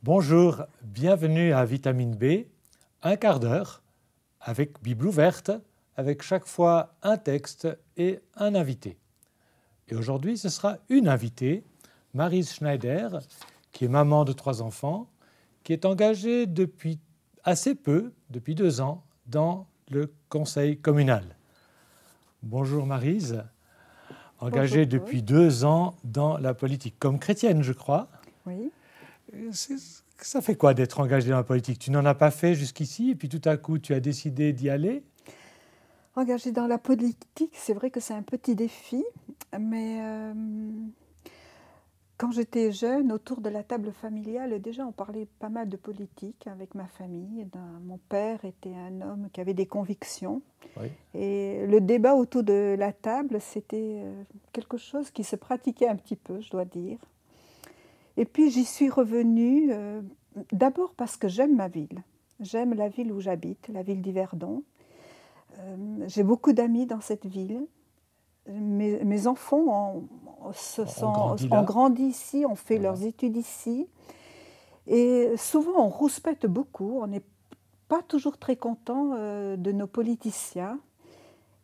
Bonjour, bienvenue à Vitamine B, un quart d'heure avec Bible ouverte, avec chaque fois un texte et un invité. Et aujourd'hui, ce sera une invitée, Maryse Schneider, qui est maman de 3 enfants, qui est engagée depuis assez peu, depuis 2 ans, dans le conseil communal. Bonjour Maryse, engagée Bonjour, depuis 2 ans dans la politique, comme chrétienne, je crois. Oui. Ça fait quoi d'être engagée dans la politique? Tu n'en as pas fait jusqu'ici et puis tout à coup tu as décidé d'y aller? Engagée dans la politique, c'est vrai que c'est un petit défi, mais quand j'étais jeune, autour de la table familiale, déjà on parlait pas mal de politique avec ma famille. Mon père était un homme qui avait des convictions. Oui. Et le débat autour de la table, c'était quelque chose qui se pratiquait un petit peu, je dois dire. Et puis j'y suis revenue d'abord parce que j'aime ma ville. J'aime la ville où j'habite, la ville d'Yverdon. J'ai beaucoup d'amis dans cette ville. Mes enfants ont grandi ici, ont fait leurs études ici. Et souvent, on rouspète beaucoup. On n'est pas toujours très content de nos politiciens.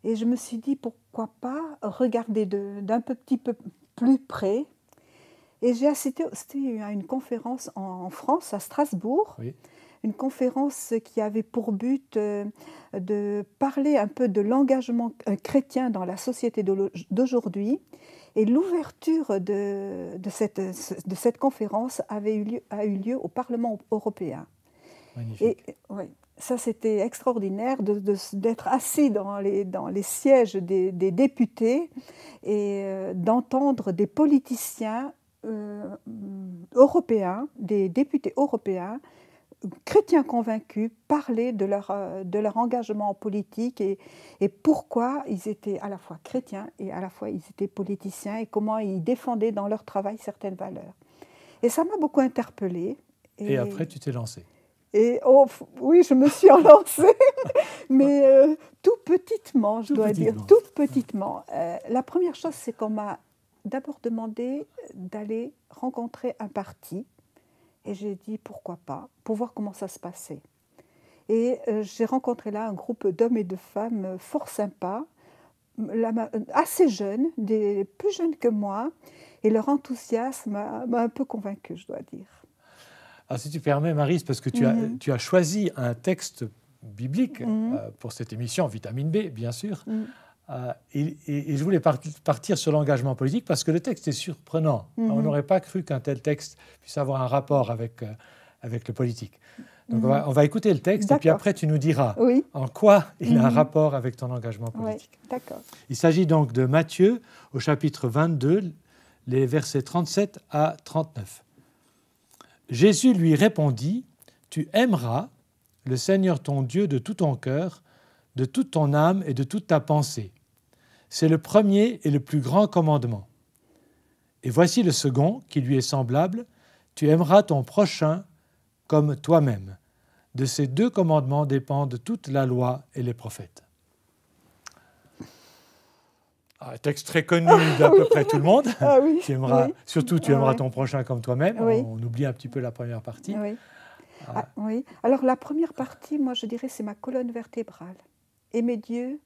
Et je me suis dit, pourquoi pas regarder d'un petit peu plus près. Et j'ai assisté à une conférence en France, à Strasbourg. Oui. Une conférence qui avait pour but de parler un peu de l'engagement chrétien dans la société d'aujourd'hui. Et l'ouverture de cette conférence a eu lieu au Parlement européen. Magnifique. Et, oui, ça c'était extraordinaire d'être assis dans les sièges des députés et d'entendre des politiciens européens, des députés européens, chrétiens convaincus, parler de leur engagement en politique et pourquoi ils étaient à la fois chrétiens et à la fois ils étaient politiciens et comment ils défendaient dans leur travail certaines valeurs. Et ça m'a beaucoup interpellée. Et après, tu t'es lancée. Et oui, je me suis lancée, mais tout petitement, je dois dire, tout petitement. La première chose, c'est qu'on m'a d'abord demandé d'aller rencontrer un parti. Et j'ai dit pourquoi pas, pour voir comment ça se passait. Et j'ai rencontré là un groupe d'hommes et de femmes fort sympas, assez jeunes, plus jeunes que moi, et leur enthousiasme m'a un peu convaincue, je dois dire. Alors si tu permets, Maryse, parce que tu as choisi un texte biblique pour cette émission, Vitamine B, bien sûr. Et je voulais partir sur l'engagement politique parce que le texte est surprenant. On n'aurait pas cru qu'un tel texte puisse avoir un rapport avec le politique. Donc on va écouter le texte et puis après tu nous diras en quoi il a un rapport avec ton engagement politique. Oui, d'accord. Il s'agit donc de Matthieu au chapitre 22, les versets 37 à 39. Jésus lui répondit, « Tu aimeras le Seigneur ton Dieu de tout ton cœur, de toute ton âme et de toute ta pensée. C'est le premier et le plus grand commandement. Et voici le second qui lui est semblable, tu aimeras ton prochain comme toi-même. De ces 2 commandements dépendent toute la loi et les prophètes. » Un texte très connu d'à peu près tout le monde. Tu aimeras, surtout tu aimeras ton prochain comme toi-même. On oublie un petit peu la première partie. Oui. Alors la première partie, moi je dirais, c'est ma colonne vertébrale. Aimer Dieu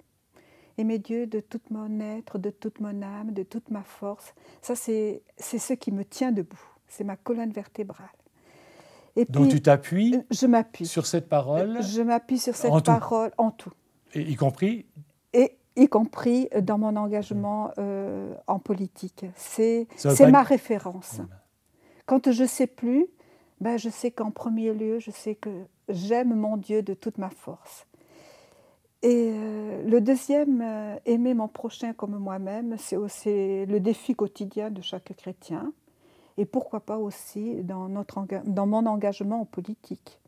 de tout mon être, de toute mon âme, de toute ma force. Ça, c'est ce qui me tient debout. C'est ma colonne vertébrale. Et donc puis, tu t'appuies sur cette parole. Je m'appuie sur cette parole en tout. Et y compris dans mon engagement en politique. C'est ma référence. Quand je ne sais plus, je sais qu'en premier lieu, je sais que j'aime mon Dieu de toute ma force. Et le deuxième, aimer mon prochain comme moi-même, c'est aussi le défi quotidien de chaque chrétien. Et pourquoi pas aussi dans mon engagement en politique.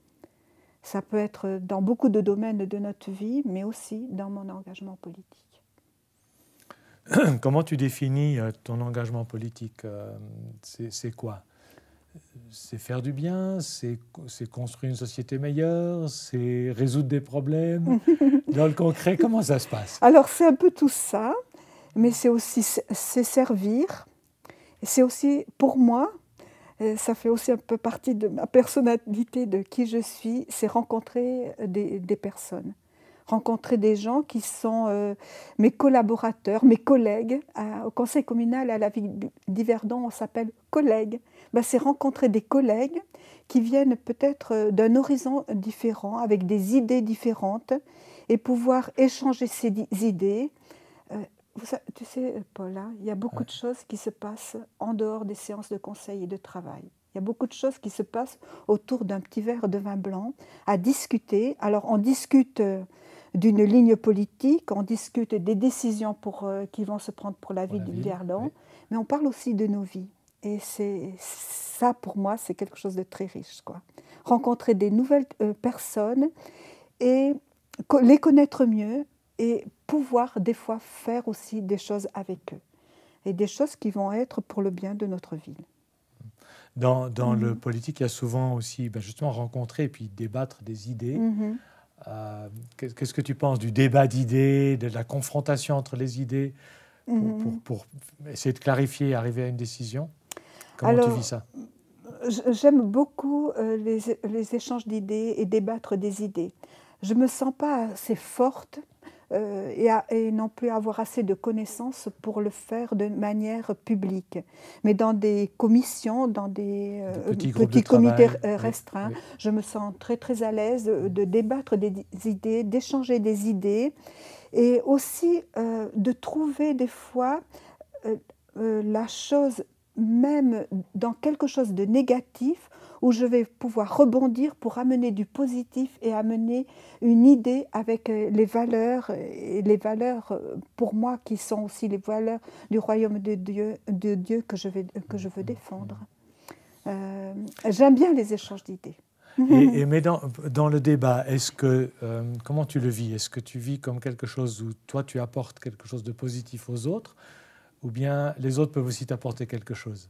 Ça peut être dans beaucoup de domaines de notre vie, mais aussi dans mon engagement politique. Comment tu définis ton engagement politique? C'est quoi? C'est faire du bien, c'est construire une société meilleure, c'est résoudre des problèmes. Dans le concret, comment ça se passe? Alors, c'est un peu tout ça, mais c'est aussi servir. C'est aussi, pour moi, Et ça fait aussi un peu partie de ma personnalité, de qui je suis, c'est rencontrer des personnes. Rencontrer des gens qui sont mes collaborateurs, mes collègues. Au conseil communal, à la ville d'Yverdon, on s'appelle collègues. Ben, c'est rencontrer des collègues qui viennent peut-être d'un horizon différent, avec des idées différentes, et pouvoir échanger ces idées. Tu sais, Paul, il y a beaucoup de choses qui se passent en dehors des séances de conseil et de travail. Il y a beaucoup de choses qui se passent autour d'un petit verre de vin blanc, à discuter. Alors, on discute d'une ligne politique, on discute des décisions qui vont se prendre pour la ville d'Yverdon, mais on parle aussi de nos vies. Et ça, pour moi, c'est quelque chose de très riche, quoi. Rencontrer des nouvelles personnes et les connaître mieux et pouvoir des fois faire aussi des choses avec eux. Et des choses qui vont être pour le bien de notre ville. Dans le politique, il y a souvent aussi justement rencontrer et puis débattre des idées. Qu'est-ce que tu penses du débat d'idées, de la confrontation entre les idées pour essayer de clarifier et arriver à une décision? Comment tu vis ça? J'aime beaucoup les échanges d'idées et débattre des idées. Je ne me sens pas assez forte et non plus avoir assez de connaissances pour le faire de manière publique. Mais dans des commissions, dans des petits comités restreints, je me sens très très à l'aise de débattre des idées, d'échanger des idées et aussi de trouver des fois la chose, même dans quelque chose de négatif, où je vais pouvoir rebondir pour amener du positif et amener une idée avec les valeurs, et les valeurs pour moi qui sont aussi les valeurs du royaume de Dieu que je veux défendre. J'aime bien les échanges d'idées. Mais dans le débat, comment tu le vis? Est-ce que tu vis comme quelque chose où toi tu apportes quelque chose de positif aux autres, ou bien les autres peuvent aussi t'apporter quelque chose?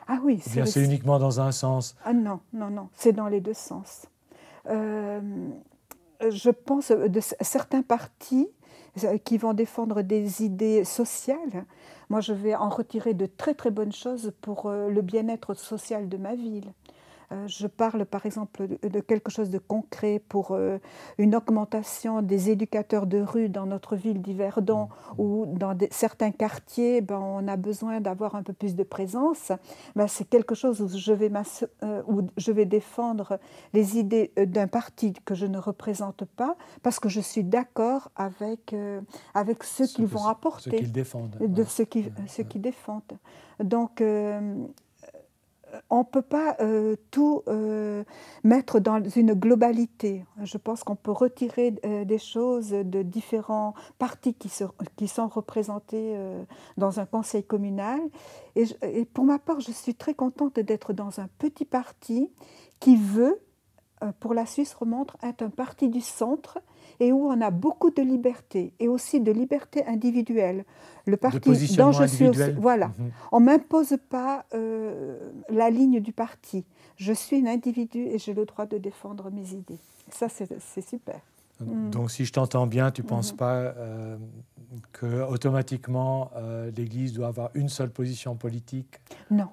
Ah oui, c'est uniquement dans un sens? Ah non, c'est dans les deux sens. Je pense de certains partis qui vont défendre des idées sociales. Moi, je vais en retirer de très très bonnes choses pour le bien-être social de ma ville. Je parle par exemple de quelque chose de concret pour une augmentation des éducateurs de rue dans notre ville d'Yverdon, ou dans certains quartiers, on a besoin d'avoir un peu plus de présence. C'est quelque chose où je vais défendre les idées d'un parti que je ne représente pas, parce que je suis d'accord avec ceux qu'ils vont apporter. Ceux qu'ils défendent. Ceux qui défendent. Donc, on ne peut pas tout mettre dans une globalité. Je pense qu'on peut retirer des choses de différents partis qui sont représentés dans un conseil communal. Et pour ma part, je suis très contente d'être dans un petit parti qui veut, pour la Suisse romande, être un parti du centre et où on a beaucoup de liberté et aussi de liberté individuelle. Le parti dont je suis aussi, voilà, on m'impose pas la ligne du parti. Je suis un individu et j'ai le droit de défendre mes idées. Ça, c'est super. Donc, si je t'entends bien, tu ne penses pas que automatiquement l'Église doit avoir une seule position politique? Non.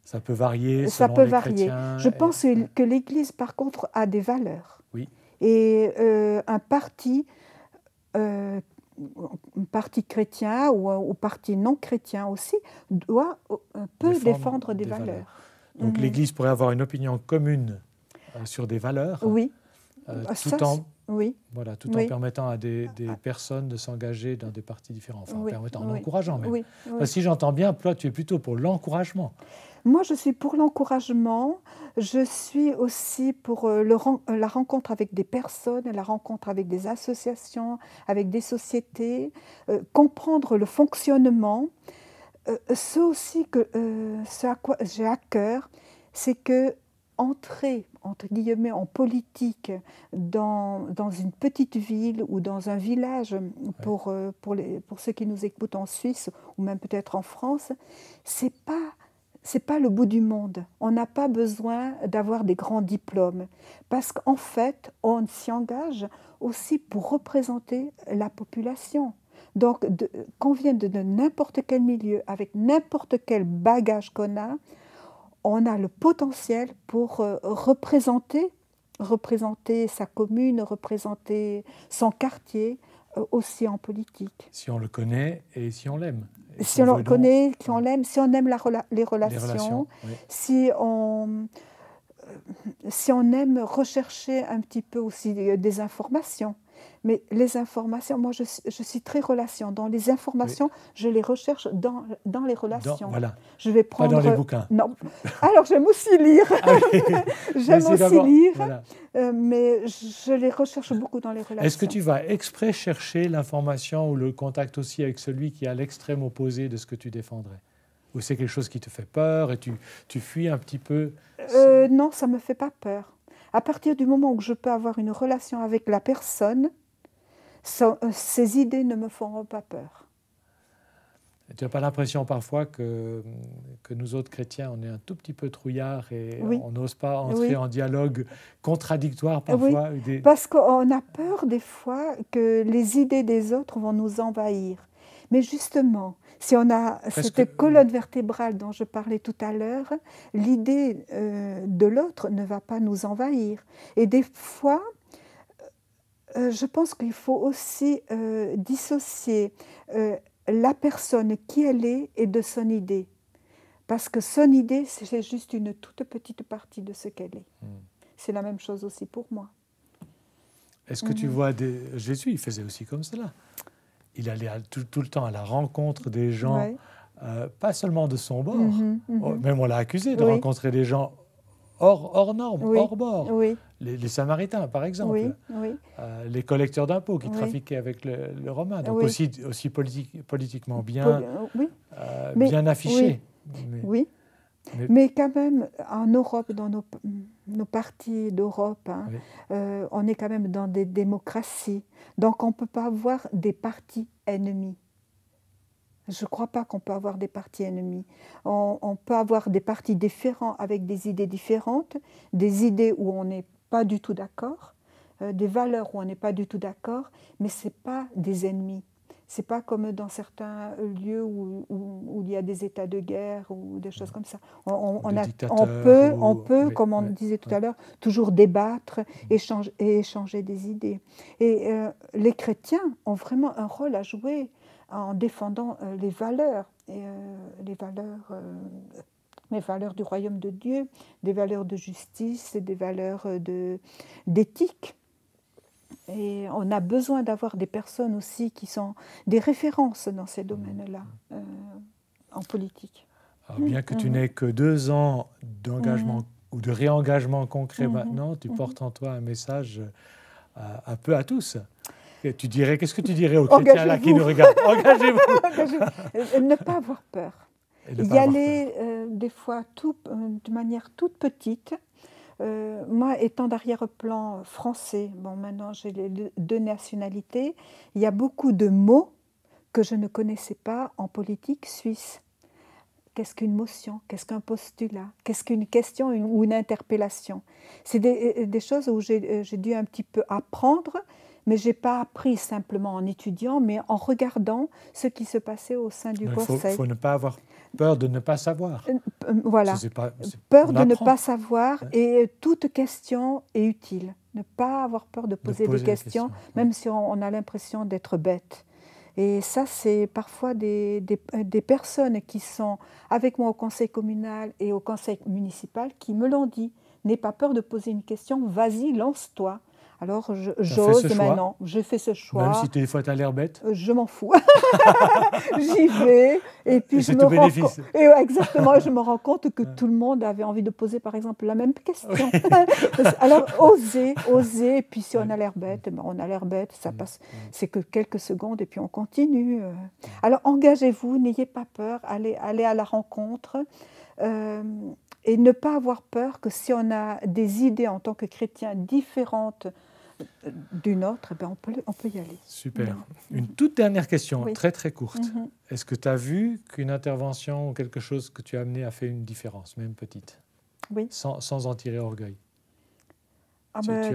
Ça peut varier Ça selon peut les varier. chrétiens. Je pense que l'Église, par contre, a des valeurs. Oui. Et un parti chrétien ou parti non chrétien aussi peut défendre des valeurs. Donc l'Église pourrait avoir une opinion commune sur des valeurs, oui. tout en permettant à des personnes de s'engager dans des partis différents, en encourageant même. Oui. Si j'entends bien, toi, tu es plutôt pour l'encouragement. Moi, je suis pour l'encouragement. Je suis aussi pour la rencontre avec des personnes, la rencontre avec des associations, avec des sociétés, comprendre le fonctionnement. Ce à quoi j'ai à cœur, c'est que entrer, entre guillemets, en politique dans une petite ville ou dans un village, pour ceux qui nous écoutent en Suisse ou même peut-être en France, c'est pas le bout du monde. On n'a pas besoin d'avoir des grands diplômes, parce qu'en fait, on s'y engage aussi pour représenter la population. Donc, qu'on vienne de n'importe quel milieu, avec n'importe quel bagage qu'on a, on a le potentiel pour représenter sa commune, représenter son quartier, aussi en politique. Si on le connaît et si on l'aime. Si on le connaît, si on l'aime, si on aime les relations, oui. si on aime rechercher un petit peu aussi des informations. Mais les informations, moi je suis très relation. Dans les informations, oui. Je les recherche dans les relations. Voilà. Je vais prendre... Pas dans les bouquins. Non. Alors j'aime aussi lire. Ah oui. J'aime aussi lire, voilà. Mais je les recherche beaucoup dans les relations. Est-ce que tu vas exprès chercher l'information ou le contact aussi avec celui qui est à l'extrême opposé de ce que tu défendrais? Ou c'est quelque chose qui te fait peur et tu fuis un petit peu? Non, ça ne me fait pas peur. À partir du moment où je peux avoir une relation avec la personne, ces idées ne me feront pas peur. Tu n'as pas l'impression parfois que nous autres chrétiens, on est un tout petit peu trouillards et oui. On n'ose pas entrer oui. En dialogue contradictoire parfois? Oui, parce qu'on a peur des fois que les idées des autres vont nous envahir. Mais justement, si on a cette colonne vertébrale dont je parlais tout à l'heure, l'idée de l'autre ne va pas nous envahir. Et des fois, je pense qu'il faut aussi dissocier la personne qui elle est et de son idée. Parce que son idée, c'est juste une toute petite partie de ce qu'elle est. C'est la même chose aussi pour moi. Est-ce que tu vois Jésus, il faisait aussi comme cela. Il allait tout le temps à la rencontre des gens, ouais. Pas seulement de son bord. Même on l'a accusé de rencontrer des gens hors normes, hors bord. Oui. Les Samaritains, par exemple. Les collecteurs d'impôts qui trafiquaient avec le Romain. Donc aussi politiquement bien, bien affichés. Mais quand même, en Europe, dans nos partis d'Europe, hein, on est quand même dans des démocraties. Donc on ne peut pas avoir des partis ennemis. Je ne crois pas qu'on peut avoir des partis ennemis. On peut avoir des partis différents avec des idées différentes, des idées où on n'est pas du tout d'accord, des valeurs où on n'est pas du tout d'accord, mais ce n'est pas des ennemis. Ce n'est pas comme dans certains lieux où il y a des états de guerre ou des choses comme ça. On peut, comme on disait tout à l'heure, toujours débattre et échanger des idées. Et les chrétiens ont vraiment un rôle à jouer en défendant les valeurs du royaume de Dieu, des valeurs de justice, des valeurs d'éthique. Et on a besoin d'avoir des personnes aussi qui sont des références dans ces domaines-là, en politique. Alors, bien que tu n'aies que 2 ans d'engagement ou de réengagement concret maintenant, tu portes en toi un message un peu à tous. Et qu'est-ce que tu dirais aux chrétiens là qui nous regardent? Engagez-vous. Ne pas avoir peur. Y aller des fois de manière toute petite. Moi, étant d'arrière-plan français, bon, maintenant j'ai les 2 nationalités, il y a beaucoup de mots que je ne connaissais pas en politique suisse. Qu'est-ce qu'une motion? Qu'est-ce qu'un postulat? Qu'est-ce qu'une question ou une interpellation? C'est des choses où j'ai dû un petit peu apprendre, mais je n'ai pas appris simplement en étudiant, mais en regardant ce qui se passait au sein du conseil. Il faut ne pas avoir peur de ne pas savoir. Voilà, peur de ne pas savoir, et toute question est utile. Ne pas avoir peur de poser des questions, même si on a l'impression d'être bête. Et ça, c'est parfois des personnes qui sont avec moi au conseil communal et au conseil municipal qui me l'ont dit. N'aie pas peur de poser une question, vas-y, lance-toi. Alors, j'ose maintenant, j'ai fait ce choix. Même si des fois tu as l'air bête? Je m'en fous. J'y vais. Et puis je me exactement, je me rends compte que tout le monde avait envie de poser, par exemple, la même question. Alors, oser. Et puis si on a l'air bête, on a l'air bête, ça passe. C'est que quelques secondes et puis on continue. Alors, engagez-vous, n'ayez pas peur, allez à la rencontre. Et ne pas avoir peur que si on a des idées en tant que chrétien différentes d'une autre, ben on peut y aller. Super. Une toute dernière question, très très courte. Est-ce que tu as vu qu'une intervention ou quelque chose que tu as amené a fait une différence, même petite? Oui. Sans en tirer orgueil?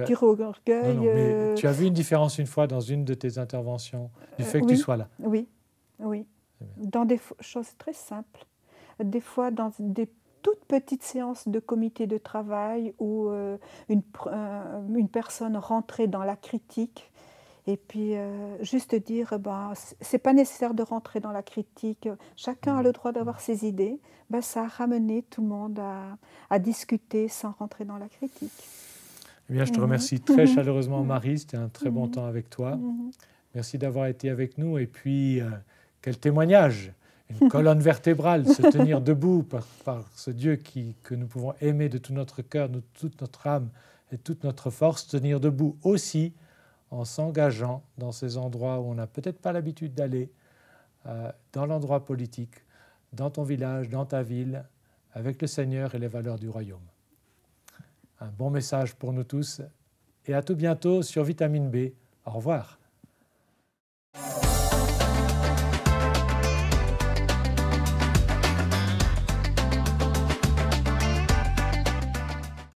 Tirer orgueil... Non, mais tu as vu une différence une fois dans une de tes interventions, du fait que tu sois là? Oui. Dans des choses très simples. Des fois, dans des toute petite séance de comité de travail où une personne rentrait dans la critique. Et puis, juste dire, ben, c'est pas nécessaire de rentrer dans la critique, chacun a le droit d'avoir ses idées, ben, ça a ramené tout le monde à discuter sans rentrer dans la critique. Eh bien, je te remercie très chaleureusement, Marie, c'était un très bon temps avec toi. Merci d'avoir été avec nous, et puis, quel témoignage, une colonne vertébrale, se tenir debout par ce Dieu que nous pouvons aimer de tout notre cœur, de toute notre âme et toute notre force, tenir debout aussi en s'engageant dans ces endroits où on n'a peut-être pas l'habitude d'aller, dans l'endroit politique, dans ton village, dans ta ville, avec le Seigneur et les valeurs du royaume. Un bon message pour nous tous, et à tout bientôt sur Vitamine B. Au revoir.